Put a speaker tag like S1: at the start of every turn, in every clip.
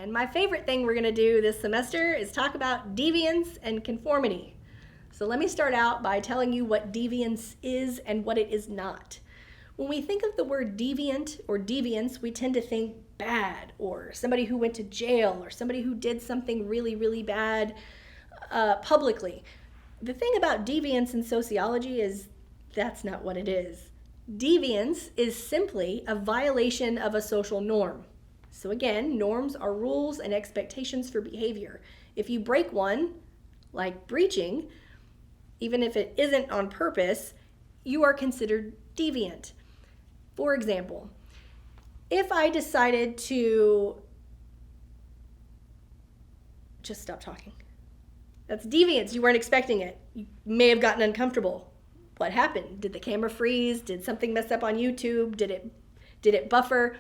S1: And my favorite thing we're going to do this semester is talk about deviance and conformity. So let me start out by telling you what deviance is and what it is not. When we think of the word deviant or deviance, we tend to think bad, or somebody who went to jail, or somebody who did something really, really bad publicly. The thing about deviance in sociology is that's not what it is. Deviance is simply a violation of a social norm. So again, norms are rules and expectations for behavior. If you break one, like breaching, even if it isn't on purpose, you are considered deviant. For example, if I decided to just stop talking, that's deviance. You weren't expecting it. You may have gotten uncomfortable. What happened? Did the camera freeze? Did something mess up on YouTube? Did it buffer?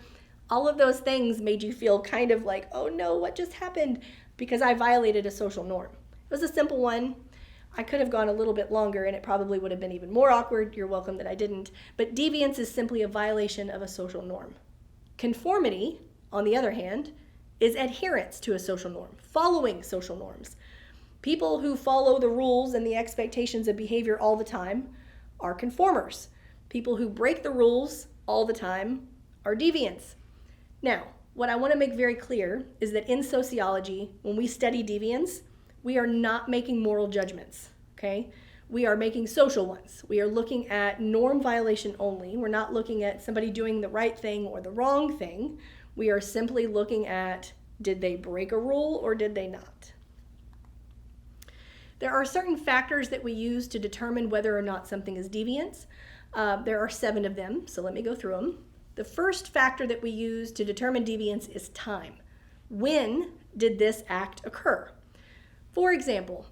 S1: All of those things made you feel kind of like, oh no, what just happened? Because I violated a social norm. It was a simple one. I could have gone a little bit longer and it probably would have been even more awkward. You're welcome that I didn't. But deviance is simply a violation of a social norm. Conformity, on the other hand, is adherence to a social norm, following social norms. People who follow the rules and the expectations of behavior all the time are conformers. People who break the rules all the time are deviants. Now, what I want to make very clear is that in sociology, when we study deviance, we are not making moral judgments, okay? We are making social ones. We are looking at norm violation only. We're not looking at somebody doing the right thing or the wrong thing. We are simply looking at, did they break a rule or did they not? There are certain factors that we use to determine whether or not something is deviant. There are 7 of them, so let me go through them. The first factor that we use to determine deviance is time. When did this act occur? For example,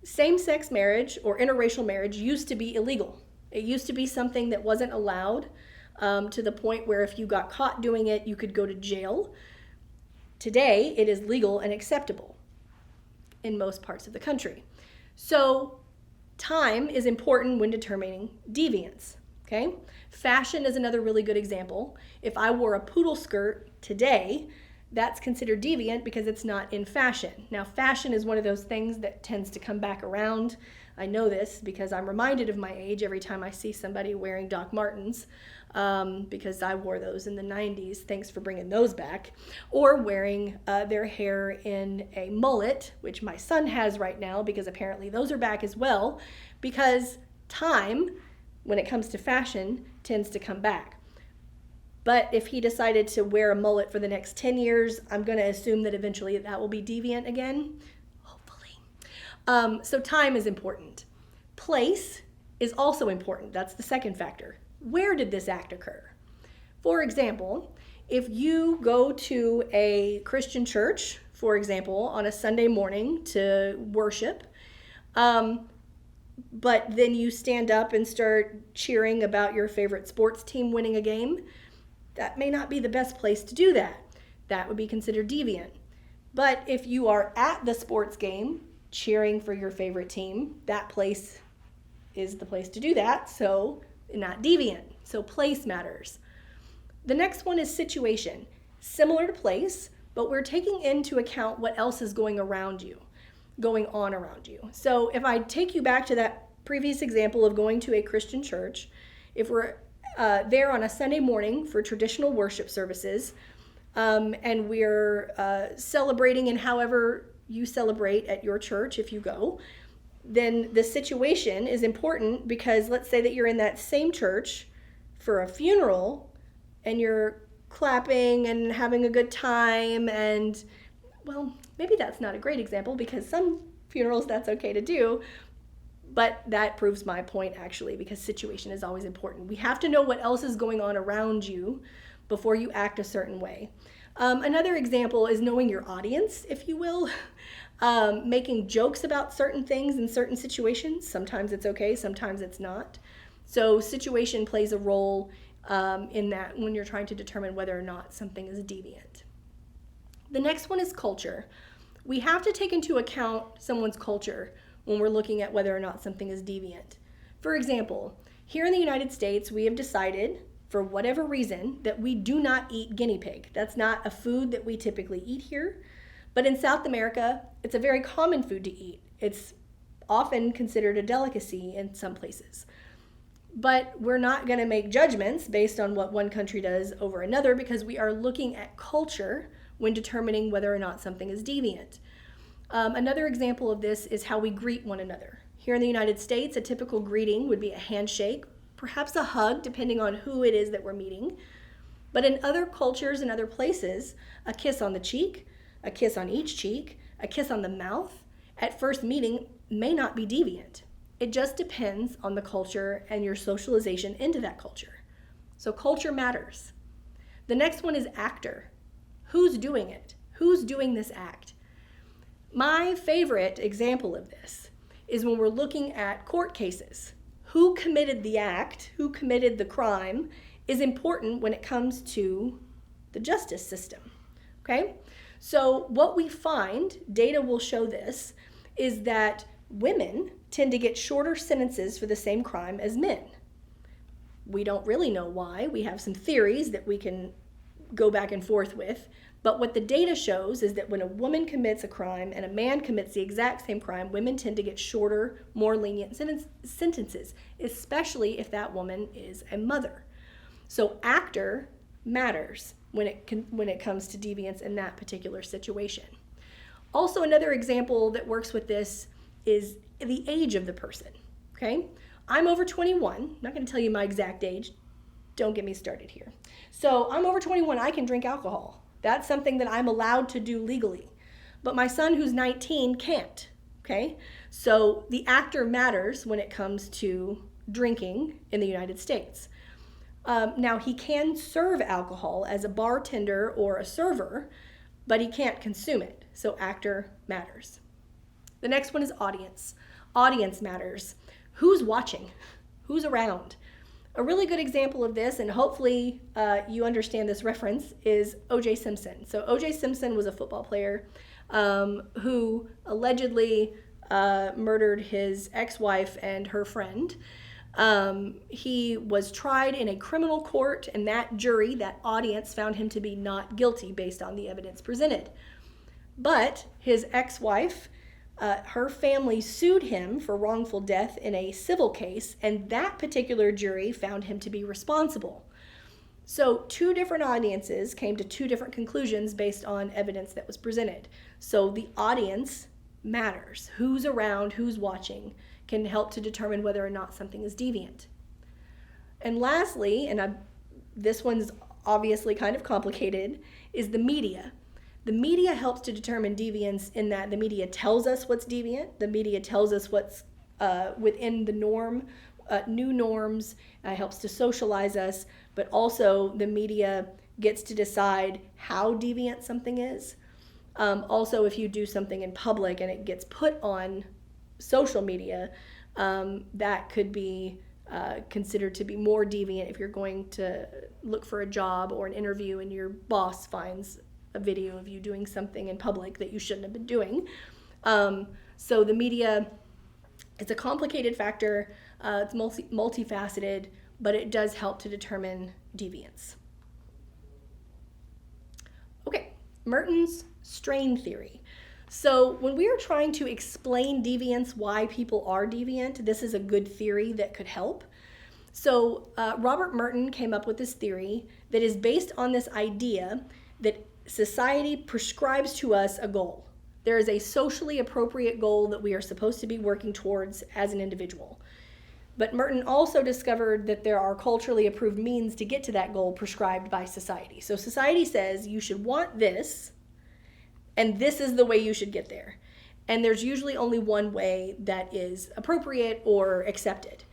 S1: same-sex marriage or interracial marriage used to be illegal. It used to be something that wasn't allowed to the point where if you got caught doing it, you could go to jail. Today, it is legal and acceptable in most parts of the country. So time is important when determining deviance, okay? Fashion is another really good example. If I wore a poodle skirt today, that's considered deviant because it's not in fashion. Now, fashion is one of those things that tends to come back around. I know this because I'm reminded of my age every time I see somebody wearing Doc Martens, because I wore those in the 90s. Thanks for bringing those back. Or wearing their hair in a mullet, which my son has right now because apparently those are back as well, because time, when it comes to fashion, tends to come back. But if he decided to wear a mullet for the next 10 years, I'm going to assume that eventually that will be deviant again, hopefully. So time is important. Place is also important. That's the second factor. Where did this act occur? For example, if you go to a Christian church, for example, on a Sunday morning to worship, but then you stand up and start cheering about your favorite sports team winning a game, that may not be the best place to do that. That would be considered deviant. But if you are at the sports game cheering for your favorite team, that place is the place to do that, so not deviant. So place matters. The next one is situation. Similar to place, but we're taking into account what else is going on around you. So if I take you back to that previous example of going to a Christian church, if we're there on a Sunday morning for traditional worship services, and we're celebrating in however you celebrate at your church if you go, then the situation is important because let's say that you're in that same church for a funeral and you're clapping and having a good time, and well, maybe that's not a great example because some funerals that's okay to do. But that proves my point, actually, because situation is always important. We have to know what else is going on around you before you act a certain way. Another example is knowing your audience, if you will. Making jokes about certain things in certain situations. Sometimes it's okay, sometimes it's not. So situation plays a role in that when you're trying to determine whether or not something is deviant. The next one is culture. We have to take into account someone's culture when we're looking at whether or not something is deviant. For example, here in the United States, we have decided for whatever reason, that we do not eat guinea pig. That's not a food that we typically eat here. But in South America, it's a very common food to eat. It's often considered a delicacy in some places. But we're not going to make judgments based on what one country does over another, because we are looking at culture when determining whether or not something is deviant. Another example of this is how we greet one another. Here in the United States, a typical greeting would be a handshake, perhaps a hug, depending on who it is that we're meeting. But in other cultures and other places, a kiss on the cheek, a kiss on each cheek, a kiss on the mouth, at first meeting may not be deviant. It just depends on the culture and your socialization into that culture. So culture matters. The next one is actor. Who's doing it? Who's doing this act? My favorite example of this is when we're looking at court cases. Who committed the act, who committed the crime, is important when it comes to the justice system, okay? So what we find, data will show this, is that women tend to get shorter sentences for the same crime as men. We don't really know why. We have some theories that we can go back and forth with. But what the data shows is that when a woman commits a crime and a man commits the exact same crime, women tend to get shorter, more lenient sentences, especially if that woman is a mother. So actor matters when it comes to deviance in that particular situation. Also, another example that works with this is the age of the person, okay? I'm over 21. I'm not going to tell you my exact age. Don't get me started here. So I'm over 21. I can drink alcohol. That's something that I'm allowed to do legally. But my son, who's 19, can't, okay? So the actor matters when it comes to drinking in the United States. Now, he can serve alcohol as a bartender or a server, but he can't consume it. So actor matters. The next one is audience. Audience matters. Who's watching? Who's around? A really good example of this, and hopefully you understand this reference, is O.J. Simpson. So O.J. Simpson was a football player who allegedly murdered his ex-wife and her friend. He was tried in a criminal court, and that jury, that audience, found him to be not guilty based on the evidence presented. But his ex-wife, her family sued him for wrongful death in a civil case, and that particular jury found him to be responsible. So two different audiences came to two different conclusions based on evidence that was presented. So the audience matters. Who's around, who's watching, can help to determine whether or not something is deviant. And lastly, and this one's obviously kind of complicated, is the media. The media helps to determine deviance in that the media tells us what's deviant. The media tells us what's within the norm, new norms, helps to socialize us, but also the media gets to decide how deviant something is. Also, if you do something in public and it gets put on social media, that could be considered to be more deviant if you're going to look for a job or an interview and your boss finds a video of you doing something in public that you shouldn't have been doing. So the media, it's a complicated factor, it's multifaceted, but it does help to determine deviance. Okay, Merton's strain theory. So when we are trying to explain deviance, why people are deviant, this is a good theory that could help. So Robert Merton came up with this theory that is based on this idea that society prescribes to us a goal. There is a socially appropriate goal that we are supposed to be working towards as an individual. But Merton also discovered that there are culturally approved means to get to that goal prescribed by society. So society says you should want this, and this is the way you should get there. And there's usually only one way that is appropriate or accepted.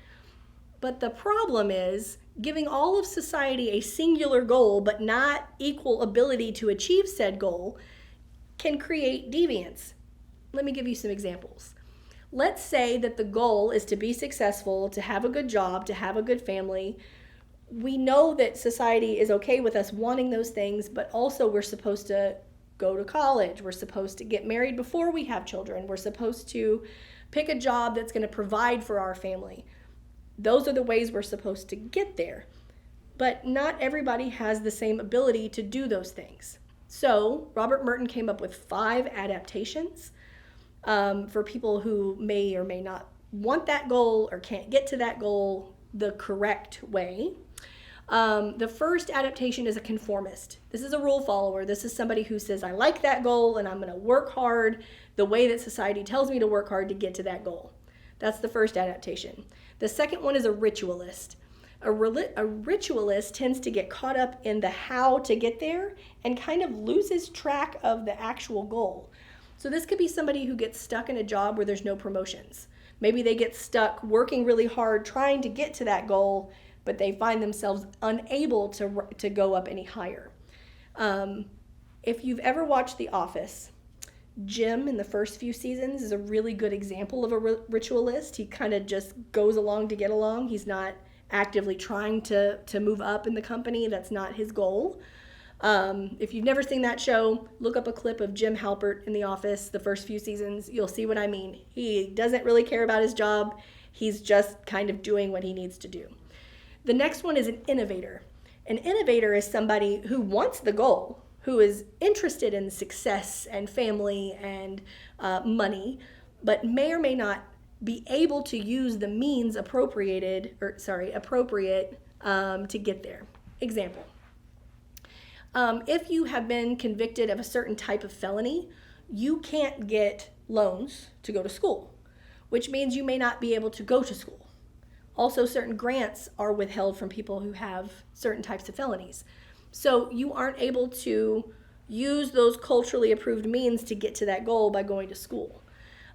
S1: But the problem is giving all of society a singular goal but not equal ability to achieve said goal can create deviance. Let me give you some examples. Let's say that the goal is to be successful, to have a good job, to have a good family. We know that society is okay with us wanting those things, but also we're supposed to go to college. We're supposed to get married before we have children. We're supposed to pick a job that's going to provide for our family. Those are the ways we're supposed to get there. but not everybody has the same ability to do those things. So Robert Merton came up with 5 adaptations for people who may or may not want that goal or can't get to that goal the correct way. The first adaptation is a conformist. This is a rule follower. This is somebody who says, I like that goal and I'm going to work hard the way that society tells me to work hard to get to that goal. That's the first adaptation. The second one is a ritualist. A ritualist tends to get caught up in the how to get there and kind of loses track of the actual goal. So this could be somebody who gets stuck in a job where there's no promotions. Maybe they get stuck working really hard trying to get to that goal, but they find themselves unable to go up any higher. If you've ever watched The Office, Jim in the first few seasons is a really good example of a ritualist. He kind of just goes along to get along. He's not actively trying to move up in the company. That's not his goal. If you've never seen that show, look up a clip of Jim Halpert in The Office, the first few seasons. You'll see what I mean. He doesn't really care about his job. He's just kind of doing what he needs to do. The next one is an innovator. An innovator is somebody who wants the goal, who is interested in success and family and money, but may or may not be able to use the means appropriate to get there. Example. If you have been convicted of a certain type of felony, you can't get loans to go to school, which means you may not be able to go to school. Also, certain grants are withheld from people who have certain types of felonies. So you aren't able to use those culturally approved means to get to that goal by going to school.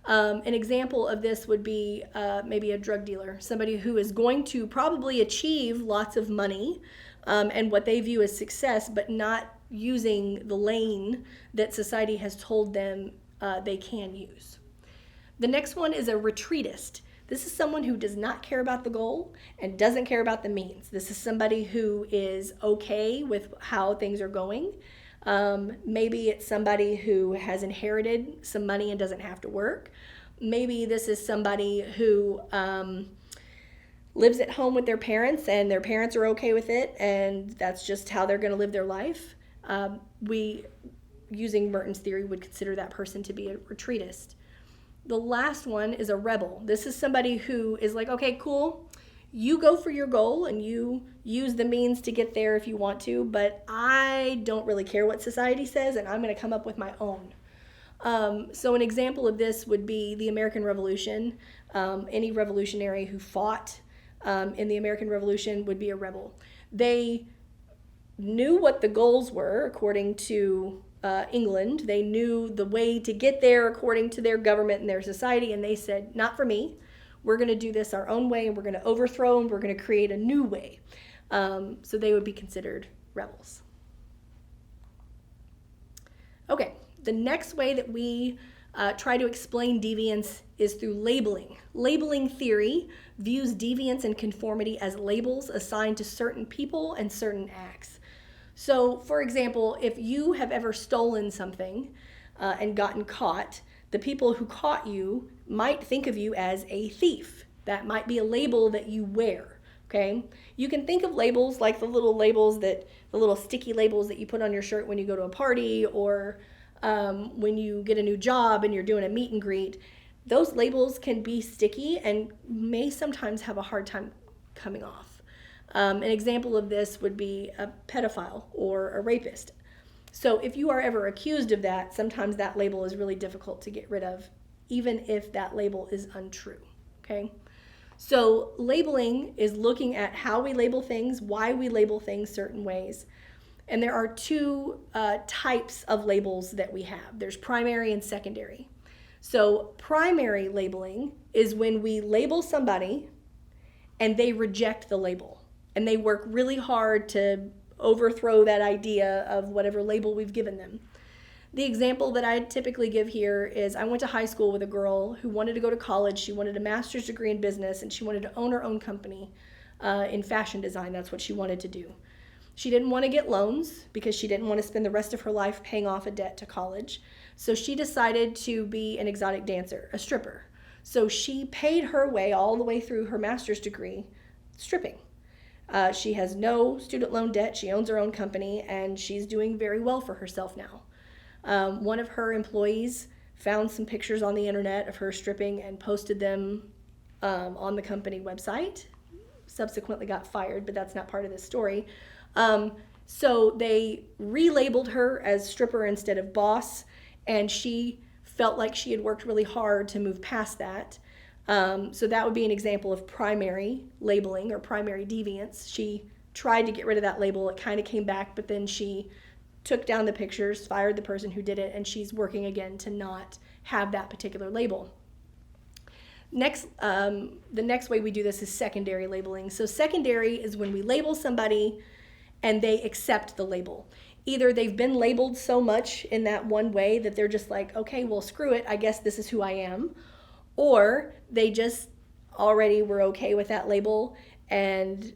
S1: An example of this would be maybe a drug dealer, somebody who is going to probably achieve lots of money and what they view as success, but not using the lane that society has told them they can use. The next one is a retreatist. This is someone who does not care about the goal and doesn't care about the means. This is somebody who is okay with how things are going. Maybe it's somebody who has inherited some money and doesn't have to work. Maybe this is somebody who lives at home with their parents and their parents are okay with it and that's just how they're going to live their life. We, using Merton's theory, would consider that person to be a retreatist. The last one is a rebel. This is somebody who is like, okay, cool. You go for your goal and you use the means to get there if you want to, but I don't really care what society says and I'm going to come up with my own. So an example of this would be the American Revolution. Any revolutionary who fought in the American Revolution would be a rebel. They knew what the goals were according to England. They knew the way to get there according to their government and their society, and they said, not for me. We're going to do this our own way, and we're going to overthrow and we're going to create a new way. So they would be considered rebels. Okay, the next way that we try to explain deviance is through labeling. Labeling theory views deviance and conformity as labels assigned to certain people and certain acts. So, for example, if you have ever stolen something and gotten caught, the people who caught you might think of you as a thief. That might be a label that you wear, okay? You can think of labels like the little sticky labels that you put on your shirt when you go to a party or when you get a new job and you're doing a meet and greet. Those labels can be sticky and may sometimes have a hard time coming off. An example of this would be a pedophile or a rapist. So if you are ever accused of that, sometimes that label is really difficult to get rid of, even if that label is untrue, okay? So labeling is looking at how we label things, why we label things certain ways. And there are 2 types of labels that we have. There's primary and secondary. So primary labeling is when we label somebody and they reject the label. And they work really hard to overthrow that idea of whatever label we've given them. The example that I typically give here is I went to high school with a girl who wanted to go to college. She wanted a master's degree in business and she wanted to own her own company in fashion design. That's what she wanted to do. She didn't want to get loans because she didn't want to spend the rest of her life paying off a debt to college. So she decided to be an exotic dancer, a stripper. So she paid her way all the way through her master's degree stripping. She has no student loan debt. She owns her own company, and she's doing very well for herself now. One of her employees found some pictures on the internet of her stripping and posted them on the company website. Subsequently got fired, but that's not part of this story. So they relabeled her as stripper instead of boss, and she felt like she had worked really hard to move past that. So that would be an example of primary labeling or primary deviance. She tried to get rid of that label. It kind of came back, but then she took down the pictures, fired the person who did it, and she's working again to not have that particular label. Next, the next way we do this is secondary labeling. So secondary is when we label somebody and they accept the label. Either they've been labeled so much in that one way that they're just like, okay, well, screw it, I guess this is who I am. Or they just already were okay with that label and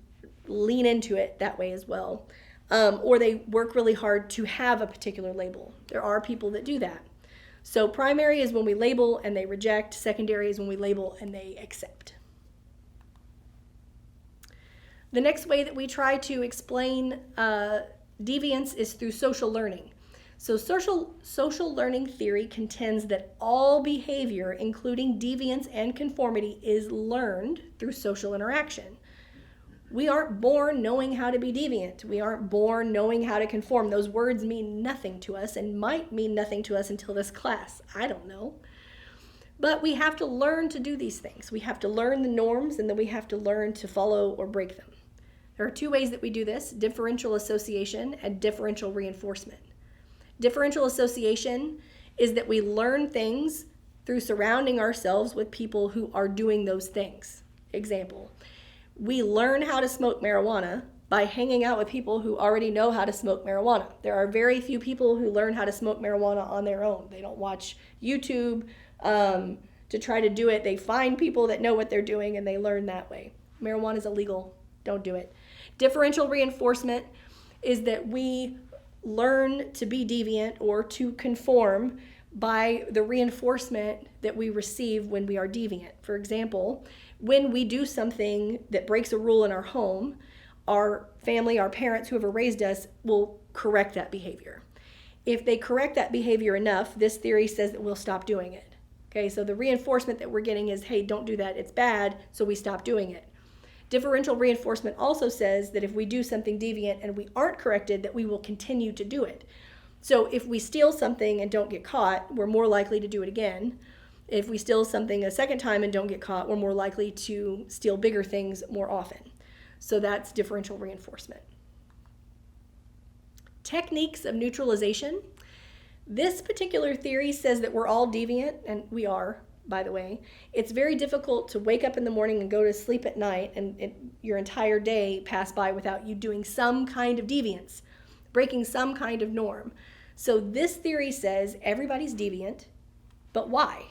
S1: lean into it that way as well. Or they work really hard to have a particular label. There are people that do that. So primary is when we label and they reject. Secondary is when we label and they accept. The next way that we try to explain deviance is through social learning. So social learning theory contends that all behavior, including deviance and conformity, is learned through social interaction. We aren't born knowing how to be deviant. We aren't born knowing how to conform. Those words mean nothing to us and might mean nothing to us until this class. I don't know. But we have to learn to do these things. We have to learn the norms, and then we have to learn to follow or break them. There are two ways that we do this: differential association and differential reinforcement. Differential association is that we learn things through surrounding ourselves with people who are doing those things. Example, we learn how to smoke marijuana by hanging out with people who already know how to smoke marijuana. There are very few people who learn how to smoke marijuana on their own. They don't watch YouTube to try to do it. They find people that know what they're doing and they learn that way. Marijuana is illegal. Don't do it. Differential reinforcement is that we learn to be deviant or to conform by the reinforcement that we receive when we are deviant. For example, when we do something that breaks a rule in our home, our family, our parents, whoever raised us, will correct that behavior. If they correct that behavior enough, this theory says that we'll stop doing it. Okay, so the reinforcement that we're getting is, hey, don't do that, it's bad, so we stop doing it. Differential reinforcement also says that if we do something deviant and we aren't corrected, that we will continue to do it. So if we steal something and don't get caught, we're more likely to do it again. If we steal something a second time and don't get caught, we're more likely to steal bigger things more often. So that's differential reinforcement. Techniques of neutralization. This particular theory says that we're all deviant, and we are, by the way. It's very difficult to wake up in the morning and go to sleep at night and your entire day pass by without you doing some kind of deviance, breaking some kind of norm. So this theory says everybody's deviant, but why?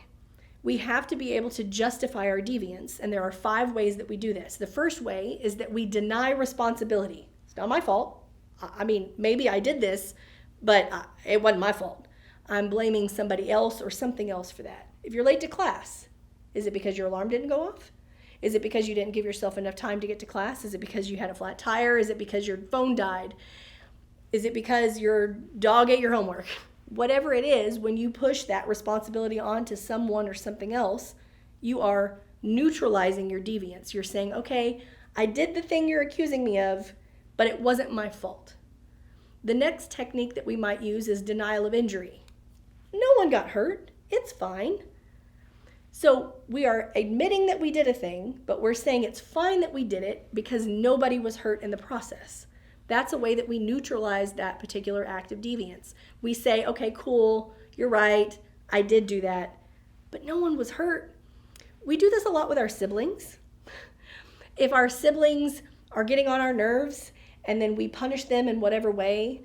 S1: We have to be able to justify our deviance, and there are 5 ways that we do this. The first way is that we deny responsibility. It's not my fault. I mean, maybe I did this, but it wasn't my fault. I'm blaming somebody else or something else for that. If you're late to class, is it because your alarm didn't go off? Is it because you didn't give yourself enough time to get to class? Is it because you had a flat tire? Is it because your phone died? Is it because your dog ate your homework? Whatever it is, when you push that responsibility onto someone or something else, you are neutralizing your deviance. You're saying, okay, I did the thing you're accusing me of, but it wasn't my fault. The next technique that we might use is denial of injury. No one got hurt. It's fine. So we are admitting that we did a thing, but we're saying it's fine that we did it because nobody was hurt in the process. That's a way that we neutralize that particular act of deviance. We say, okay, cool, you're right, I did do that, but no one was hurt. We do this a lot with our siblings. If our siblings are getting on our nerves and then we punish them in whatever way,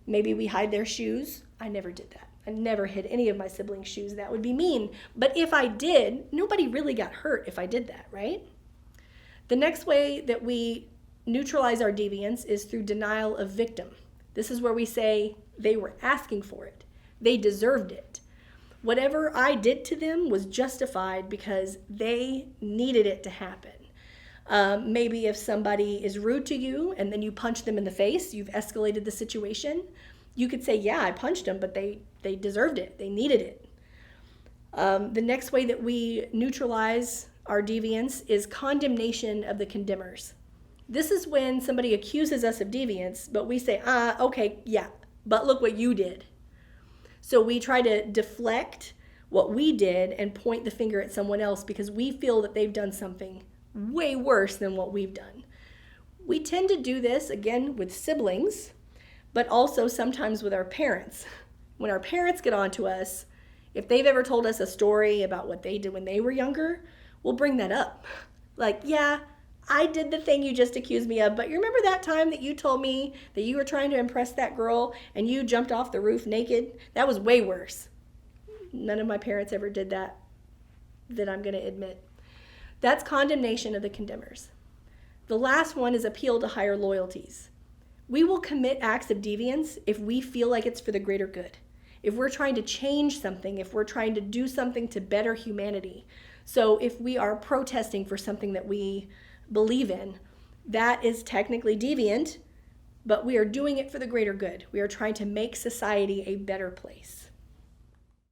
S1: maybe we hide their shoes. I never did that. I never hid any of my siblings' shoes. That would be mean. But if I did, nobody really got hurt if I did that, right? The next way that we neutralize our deviance is through denial of victim. This is where we say they were asking for it. They deserved it. Whatever I did to them was justified because they needed it to happen. Maybe if somebody is rude to you and then you punch them in the face, you've escalated the situation. You could say, yeah, I punched them, but they deserved it. They needed it. The next way that we neutralize our deviance is condemnation of the condemners. This is when somebody accuses us of deviance, but we say, okay, yeah, but look what you did. So we try to deflect what we did and point the finger at someone else because we feel that they've done something way worse than what we've done. We tend to do this, again, with siblings, but also sometimes with our parents. When our parents get on to us, if they've ever told us a story about what they did when they were younger, we'll bring that up. Like, yeah, I did the thing you just accused me of, but you remember that time that you told me that you were trying to impress that girl and you jumped off the roof naked? That was way worse. None of my parents ever did that I'm going to admit. That's condemnation of the condemners. The last one is appeal to higher loyalties. We will commit acts of deviance if we feel like it's for the greater good. If we're trying to change something, if we're trying to do something to better humanity. So if we are protesting for something that we believe in, that is technically deviant, but we are doing it for the greater good. We are trying to make society a better place.